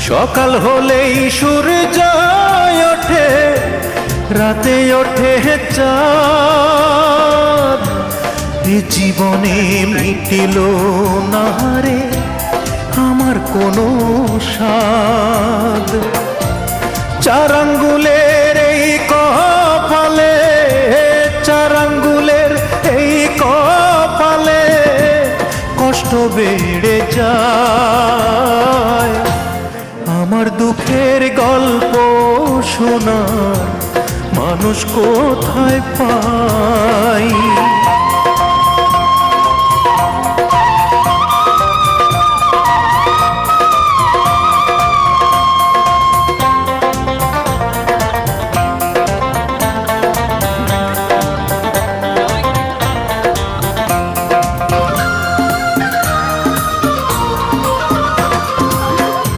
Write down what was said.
সকাল হলেই সূর্য ওঠে, রাতে ওঠে চাঁদ। এ জীবনে মিটিল না রে আমার কোনো স্বাদ। চার আঙ্গুলের এই কপালে, চার আঙ্গুলের এই কপালে কষ্ট বেড়ে যায়। আমার দুঃখের গল্প শোনার মানুষ কোথায় পাই?